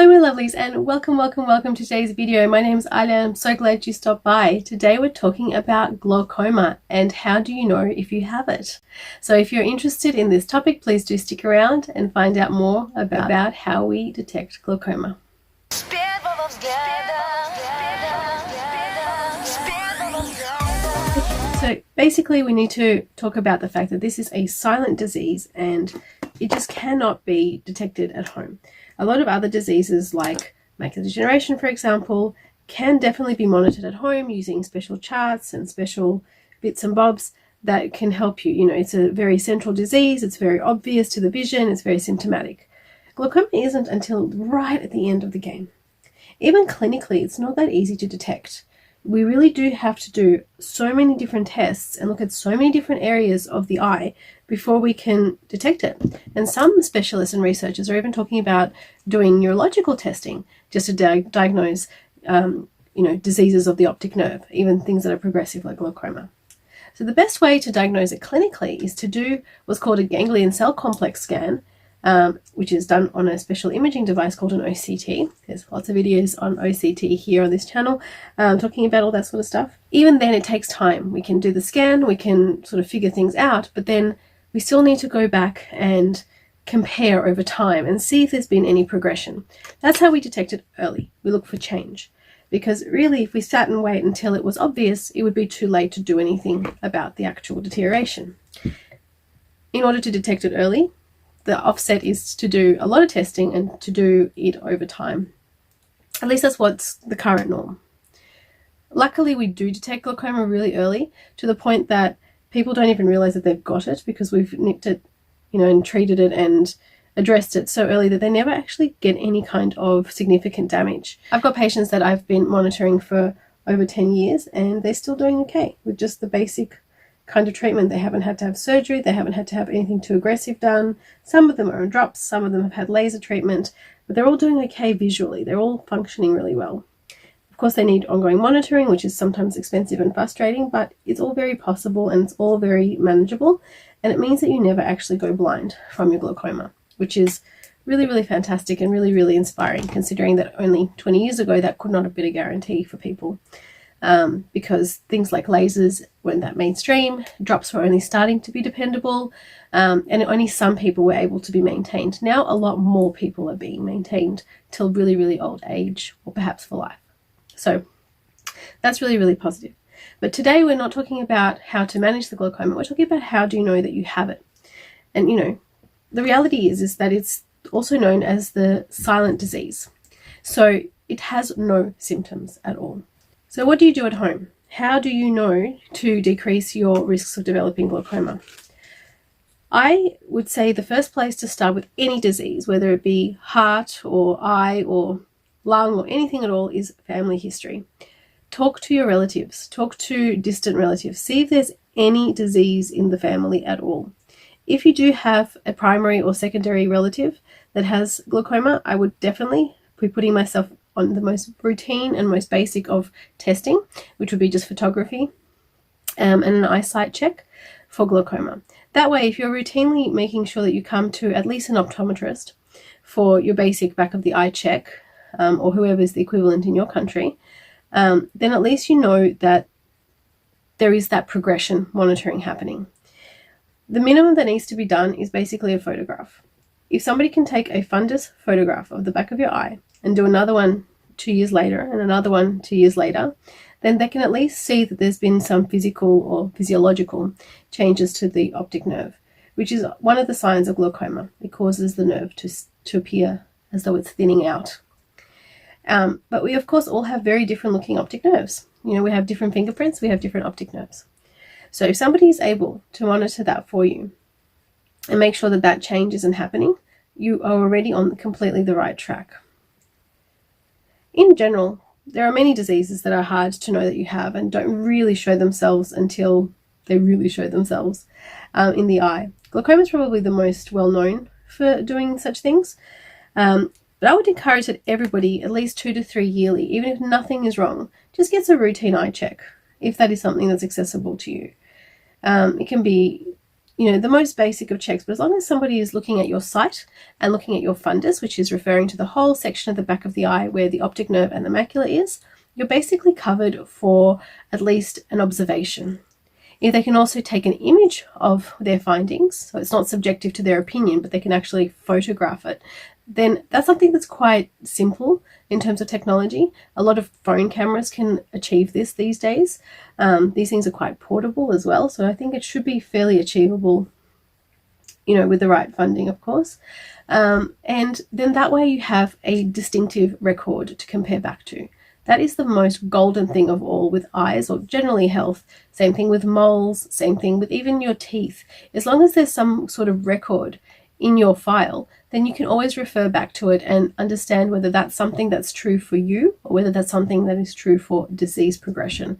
Hello my lovelies, and welcome to today's video. My name is Alya. I'm so glad you stopped by. Today we're talking about glaucoma and how do you know if you have it. So if you're interested in this topic, please do stick around and find out more about how we detect glaucoma. So basically we need to talk about the fact that this is a silent disease and it just cannot be detected at home. A lot of other diseases like macular degeneration, for example, can definitely be monitored at home using special charts and special bits and bobs that can help you. You know, it's a very central disease, it's very obvious to the vision, it's very symptomatic. Glaucoma isn't until right at the end of the game. Even clinically, it's not that easy to detect. We really do have to do so many different tests and look at so many different areas of the eye before we can detect it. And some specialists and researchers are even talking about doing neurological testing just to diagnose diseases of the optic nerve, even things that are progressive like glaucoma. So the best way to diagnose it clinically is to do what's called a ganglion cell complex scan, which is done on a special imaging device called an OCT. There's lots of videos on OCT here on this channel talking about all that sort of stuff. Even then it takes time. We can do the scan, we can sort of figure things out, but then we still need to go back and compare over time and see if there's been any progression. That's how we detect it early. We look for change. Because really, if we sat and wait until it was obvious, it would be too late to do anything about the actual deterioration. In order to detect it early, the offset is to do a lot of testing and to do it over time. At least that's what's the current norm. Luckily, we do detect glaucoma really early, to the point that people don't even realize that they've got it because we've nipped it, and treated it and addressed it so early that they never actually get any kind of significant damage. I've got patients that I've been monitoring for over 10 years and they're still doing okay with just the basic kind of treatment. They haven't had to have surgery, they haven't had to have anything too aggressive done. Some of them are on drops, some of them have had laser treatment, but they're all doing okay visually. They're all functioning really well. Of course, they need ongoing monitoring, which is sometimes expensive and frustrating, but it's all very possible and it's all very manageable, and it means that you never actually go blind from your glaucoma, which is really, really fantastic and really, really inspiring, considering that only 20 years ago that could not have been a guarantee for people. Because things like lasers weren't that mainstream, drops were only starting to be dependable, and only some people were able to be maintained. Now a lot more people are being maintained till really, really old age, or perhaps for life. So that's really, really positive. But today we're not talking about how to manage the glaucoma, we're talking about how do you know that you have it. And the reality is that it's also known as the silent disease. So it has no symptoms at all. So what do you do at home? How do you know to decrease your risks of developing glaucoma? I would say the first place to start with any disease, whether it be heart or eye or lung or anything at all, is family history. Talk to your relatives, talk to distant relatives, see if there's any disease in the family at all. If you do have a primary or secondary relative that has glaucoma, I would definitely be putting myself on the most routine and most basic of testing, which would be just photography and an eyesight check for glaucoma. That way, if you're routinely making sure that you come to at least an optometrist for your basic back of the eye check, or whoever is the equivalent in your country, then at least you know that there is that progression monitoring happening. The minimum that needs to be done is basically a photograph. If somebody can take a fundus photograph of the back of your eye and do another one 2 years later and another one 2 years later, then they can at least see that there's been some physical or physiological changes to the optic nerve, which is one of the signs of glaucoma. It causes the nerve to appear as though it's thinning out. But we, of course, all have very different looking optic nerves. We have different fingerprints, we have different optic nerves. So if somebody is able to monitor that for you and make sure that that change isn't happening, you are already on completely the right track. In general, there are many diseases that are hard to know that you have and don't really show themselves until they really show themselves in the eye. Glaucoma is probably the most well known for doing such things. But I would encourage that everybody, at least 2 to 3 yearly, even if nothing is wrong, just gets a routine eye check, if that is something that's accessible to you. It can be, the most basic of checks, but as long as somebody is looking at your sight and looking at your fundus, which is referring to the whole section of the back of the eye where the optic nerve and the macula is, you're basically covered for at least an observation. If they can also take an image of their findings, so it's not subjective to their opinion, but they can actually photograph it, then that's something that's quite simple in terms of technology. A lot of phone cameras can achieve this these days. These things are quite portable as well, so I think it should be fairly achievable, with the right funding, of course. And then that way you have a distinctive record to compare back to. That is the most golden thing of all with eyes, or generally health. Same thing with moles, same thing with even your teeth. As long as there's some sort of record in your file, then you can always refer back to it and understand whether that's something that's true for you or whether that's something that is true for disease progression.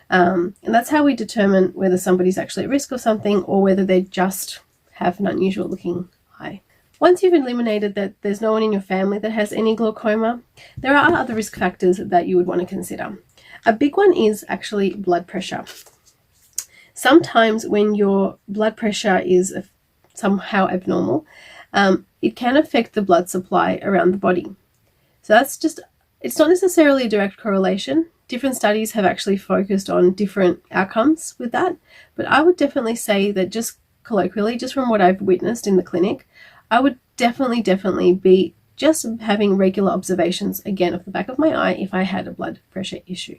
And that's how we determine whether somebody's actually at risk of something or whether they just have an unusual looking eye. Once you've eliminated that there's no one in your family that has any glaucoma, there are other risk factors that you would want to consider. A big one is actually blood pressure. Sometimes when your blood pressure is somehow abnormal, it can affect the blood supply around the body. So it's not necessarily a direct correlation. Different studies have actually focused on different outcomes with that, but I would definitely say that just colloquially, just from what I've witnessed in the clinic, I would definitely be just having regular observations again of the back of my eye if I had a blood pressure issue.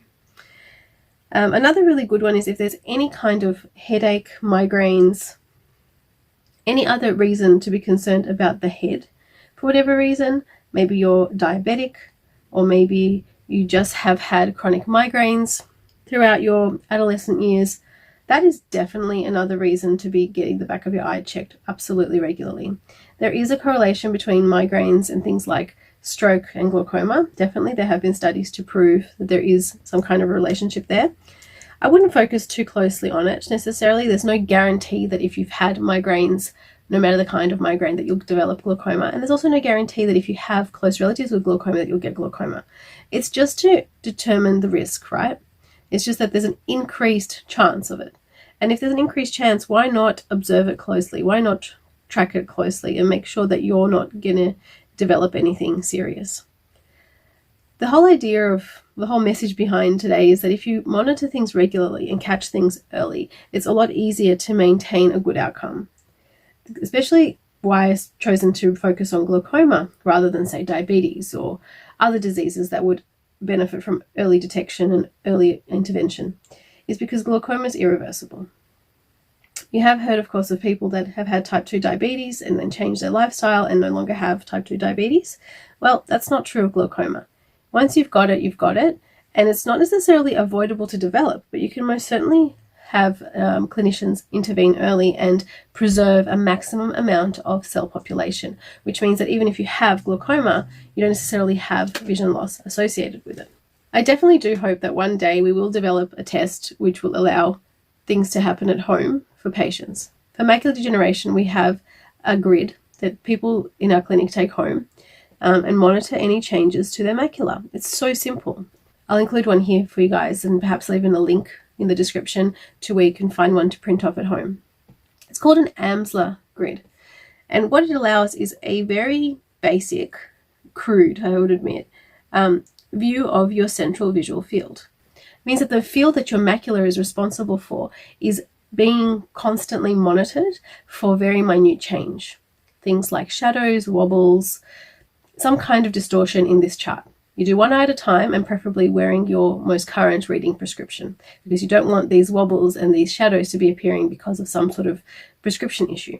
Another really good one is if there's any kind of headache, migraines, any other reason to be concerned about the head. For whatever reason, maybe you're diabetic, or maybe you just have had chronic migraines throughout your adolescent years, that is definitely another reason to be getting the back of your eye checked absolutely regularly. There is a correlation between migraines and things like stroke and glaucoma. Definitely there have been studies to prove that there is some kind of relationship there. I wouldn't focus too closely on it necessarily. There's no guarantee that if you've had migraines, no matter the kind of migraine, that you'll develop glaucoma. And there's also no guarantee that if you have close relatives with glaucoma that you'll get glaucoma. It's just to determine the risk, right? It's just that there's an increased chance of it. And if there's an increased chance, why not observe it closely? Why not track it closely and make sure that you're not going to develop anything serious? The whole idea of the whole message behind today is that if you monitor things regularly and catch things early, it's a lot easier to maintain a good outcome. Especially why I've chosen to focus on glaucoma rather than, say, diabetes or other diseases that would benefit from early detection and early intervention, is because glaucoma is irreversible. You have heard, of course, of people that have had type 2 diabetes and then changed their lifestyle and no longer have type 2 diabetes. Well, that's not true of glaucoma. Once you've got it, you've got it, and it's not necessarily avoidable to develop, but you can most certainly have clinicians intervene early and preserve a maximum amount of cell population, which means that even if you have glaucoma, you don't necessarily have vision loss associated with it. I definitely do hope that one day we will develop a test which will allow things to happen at home for patients. For macular degeneration, we have a grid that people in our clinic take home and monitor any changes to their macula. It's so simple. I'll include one here for you guys and perhaps leave in a link in the description to where you can find one to print off at home. It's called an Amsler grid. And what it allows is a very basic, crude, I would admit, view of your central visual field. It means that the field that your macula is responsible for is being constantly monitored for very minute change. Things like shadows, wobbles, some kind of distortion in this chart. You do one eye at a time and preferably wearing your most current reading prescription because you don't want these wobbles and these shadows to be appearing because of some sort of prescription issue.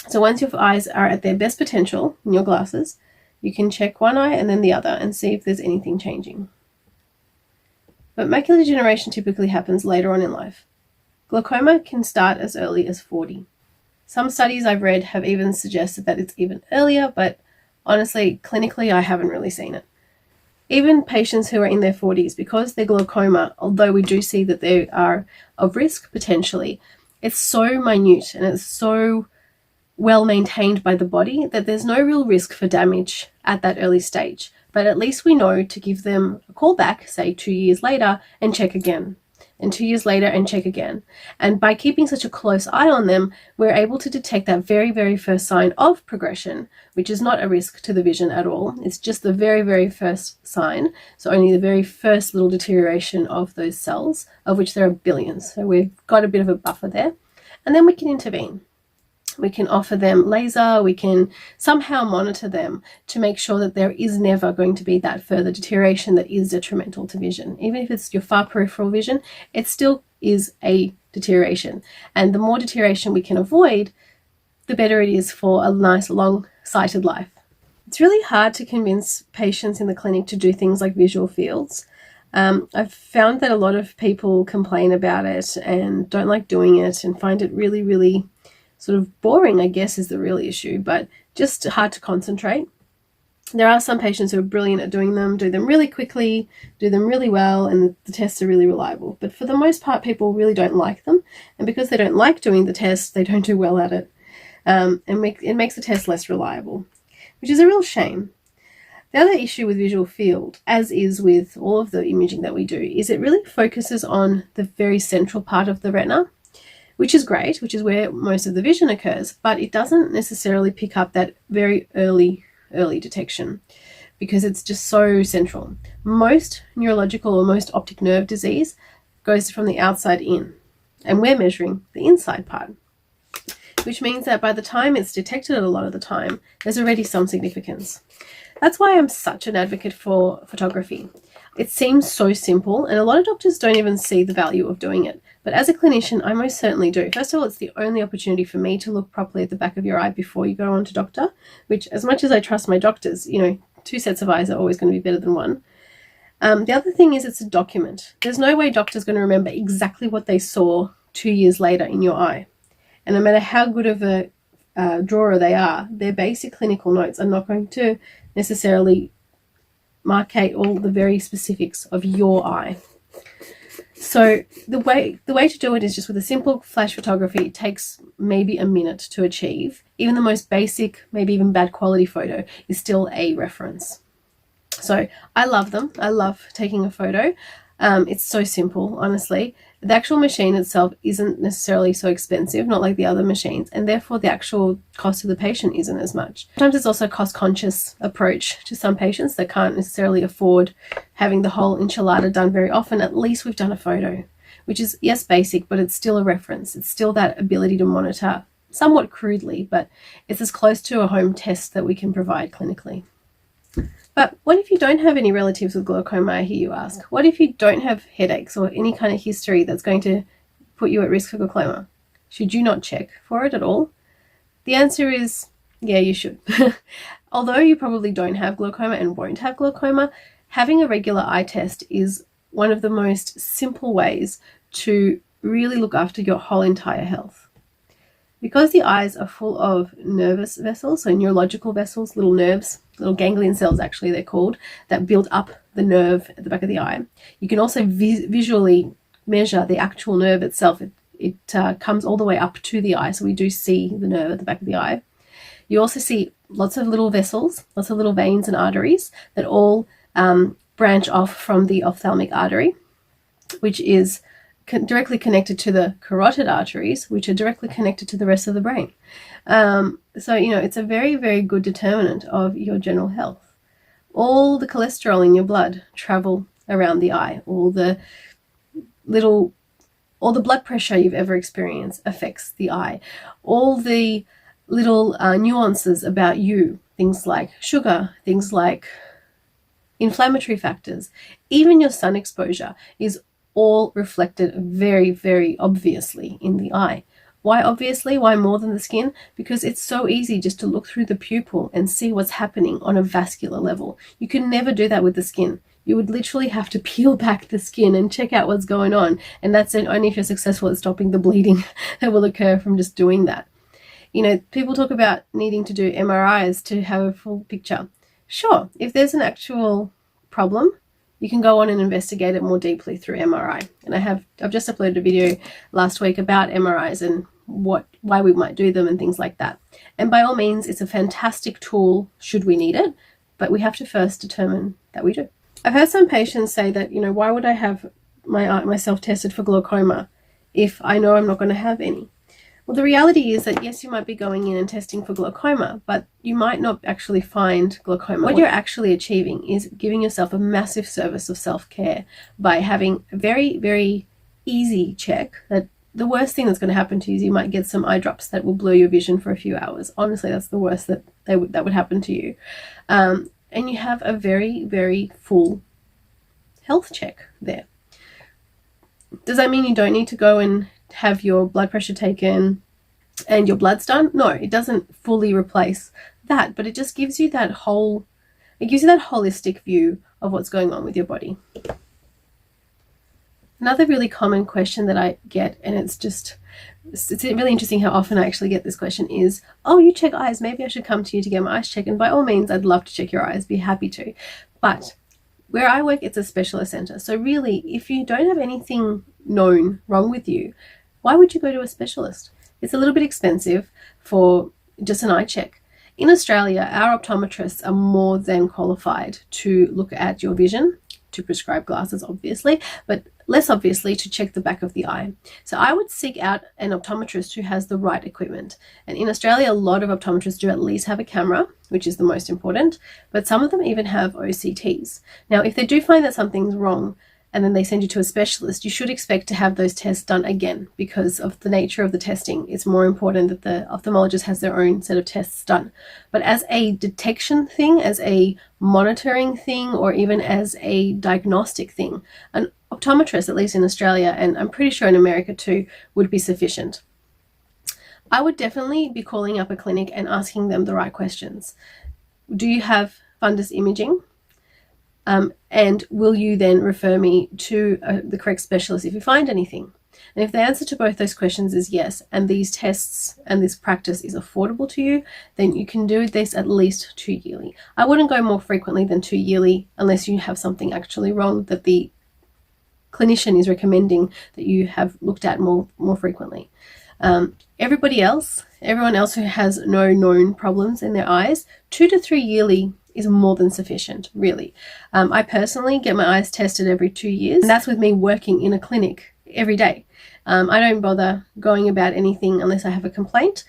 So once your eyes are at their best potential in your glasses, you can check one eye and then the other and see if there's anything changing. But macular degeneration typically happens later on in life. Glaucoma can start as early as 40. Some studies I've read have even suggested that it's even earlier, but honestly, clinically, I haven't really seen it. Even patients who are in their 40s, because they're glaucoma, although we do see that they are of risk potentially, it's so minute and it's so well maintained by the body that there's no real risk for damage at that early stage. But at least we know to give them a call back, say 2 years later, and check again. and 2 years later and check again. And by keeping such a close eye on them, we're able to detect that very, very first sign of progression, which is not a risk to the vision at all. It's just the very, very first sign. So only the very first little deterioration of those cells, of which there are billions. So we've got a bit of a buffer there. And then we can intervene. We can offer them laser, we can somehow monitor them to make sure that there is never going to be that further deterioration that is detrimental to vision. Even if it's your far peripheral vision, it still is a deterioration. And the more deterioration we can avoid, the better it is for a nice long-sighted life. It's really hard to convince patients in the clinic to do things like visual fields. I've found that a lot of people complain about it and don't like doing it and find it really, really sort of boring, I guess, is the real issue, but just hard to concentrate. There are some patients who are brilliant at doing them, do them really quickly, do them really well, and the tests are really reliable. But for the most part, people really don't like them. And because they don't like doing the tests, they don't do well at it. It makes the test less reliable, which is a real shame. The other issue with visual field, as is with all of the imaging that we do, is it really focuses on the very central part of the retina, which is great, which is where most of the vision occurs, but it doesn't necessarily pick up that very early detection because it's just so central. Most neurological or most optic nerve disease goes from the outside in, and we're measuring the inside part, which means that by the time it's detected a lot of the time, there's already some significance. That's why I'm such an advocate for photography. It seems so simple, and a lot of doctors don't even see the value of doing it. But as a clinician, I most certainly do. First of all, it's the only opportunity for me to look properly at the back of your eye before you go on to doctor, which, as much as I trust my doctors, 2 sets of eyes are always going to be better than one. The other thing is it's a document. There's no way doctor's going to remember exactly what they saw 2 years later in your eye. And no matter how good of a drawer they are, their basic clinical notes are not going to necessarily marcate all the very specifics of your eye. So the way to do it is just with a simple flash photography. It takes maybe a minute to achieve. Even the most basic, maybe even bad quality photo is still a reference. So I love them. I love taking a photo. It's so simple, honestly. The actual machine itself isn't necessarily so expensive, not like the other machines, and therefore the actual cost to the patient isn't as much. Sometimes it's also a cost-conscious approach to some patients that can't necessarily afford having the whole enchilada done very often. At least we've done a photo, which is, yes, basic, but it's still a reference. It's still that ability to monitor, somewhat crudely, but it's as close to a home test that we can provide clinically. But what if you don't have any relatives with glaucoma, I hear you ask? What if you don't have headaches or any kind of history that's going to put you at risk for glaucoma? Should you not check for it at all? The answer is, yeah, you should. Although you probably don't have glaucoma and won't have glaucoma, having a regular eye test is one of the most simple ways to really look after your whole entire health. Because the eyes are full of nervous vessels, so neurological vessels, little nerves, little ganglion cells actually they're called, that build up the nerve at the back of the eye. You can also visually measure the actual nerve itself. It comes all the way up to the eye, so we do see the nerve at the back of the eye. You also see lots of little vessels, lots of little veins and arteries that all branch off from the ophthalmic artery, which is directly connected to the carotid arteries, which are directly connected to the rest of the brain. So, it's a very, very good determinant of your general health. All the cholesterol in your blood travel around the eye. All the blood pressure you've ever experienced affects the eye. All the little nuances about you, things like sugar, things like inflammatory factors, even your sun exposure is all reflected very, very obviously in the eye. Why obviously? Why more than the skin? Because it's so easy just to look through the pupil and see what's happening on a vascular level. You can never do that with the skin. You would literally have to peel back the skin and check out what's going on. And that's only if you're successful at stopping the bleeding that will occur from just doing that. People talk about needing to do MRIs to have a full picture. Sure, if there's an actual problem, you can go on and investigate it more deeply through MRI. And I've just uploaded a video last week about MRIs and why we might do them and things like that. And by all means, it's a fantastic tool should we need it, but we have to first determine that we do. I've heard some patients say that, why would I have myself tested for glaucoma if I know I'm not going to have any? Well, the reality is that yes, you might be going in and testing for glaucoma, but you might not actually find glaucoma. What you're actually achieving is giving yourself a massive service of self-care by having a very, very easy check. That the worst thing that's going to happen to you is you might get some eye drops that will blur your vision for a few hours. Honestly, that's the worst that would happen to you. And you have a very, very full health check there. Does that mean you don't need to go and have your blood pressure taken and your bloods done? No, it doesn't fully replace that, but it just gives you that holistic view of what's going on with your body. Another really common question that I get, and it's really interesting how often I actually get this question, is, oh, you check eyes, maybe I should come to you to get my eyes checked. And by all means, I'd love to check your eyes, be happy to. But where I work, it's a specialist center. So really, if you don't have anything known wrong with you, why would you go to a specialist? It's a little bit expensive for just an eye check. In Australia, our optometrists are more than qualified to look at your vision, to prescribe glasses, obviously, but less obviously to check the back of the eye. So I would seek out an optometrist who has the right equipment. And in Australia, a lot of optometrists do at least have a camera, which is the most important, but some of them even have OCTs. Now, if they do find that something's wrong and then they send you to a specialist, you should expect to have those tests done again because of the nature of the testing. It's more important that the ophthalmologist has their own set of tests done. But as a detection thing, as a monitoring thing, or even as a diagnostic thing, an optometrist, at least in Australia, and I'm pretty sure in America too, would be sufficient. I would definitely be calling up a clinic and asking them the right questions. Do you have fundus imaging? And will you then refer me to the correct specialist if you find anything? And if the answer to both those questions is yes, and these tests and this practice is affordable to you, then you can do this at least 2 yearly. I wouldn't go more frequently than 2 yearly unless you have something actually wrong that the clinician is recommending that you have looked at more frequently. Everyone else who has no known problems in their eyes, 2 to 3 yearly is more than sufficient, really. I personally get my eyes tested every 2 years, and that's with me working in a clinic every day. I don't bother going about anything unless I have a complaint.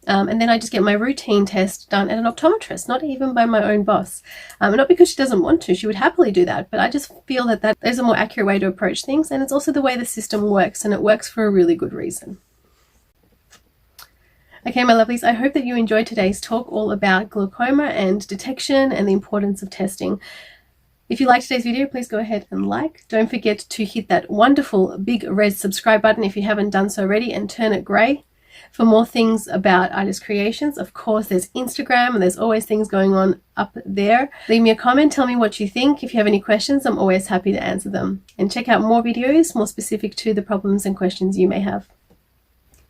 And then I just get my routine test done at an optometrist, not even by my own boss. Not because she doesn't want to, she would happily do that, but I just feel that there's a more accurate way to approach things, and it's also the way the system works, and it works for a really good reason. Okay, my lovelies, I hope that you enjoyed today's talk all about glaucoma and detection and the importance of testing. If you liked today's video, please go ahead and like. Don't forget to hit that wonderful big red subscribe button if you haven't done so already, and turn it grey. For more things about Artist Creations, of course, there's Instagram, and there's always things going on up there. Leave me a comment, tell me what you think. If you have any questions, I'm always happy to answer them. And check out more videos more specific to the problems and questions you may have.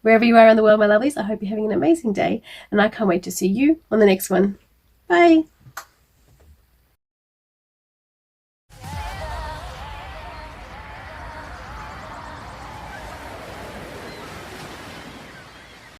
Wherever you are around the world, my lovelies, I hope you're having an amazing day, and I can't wait to see you on the next one. Bye!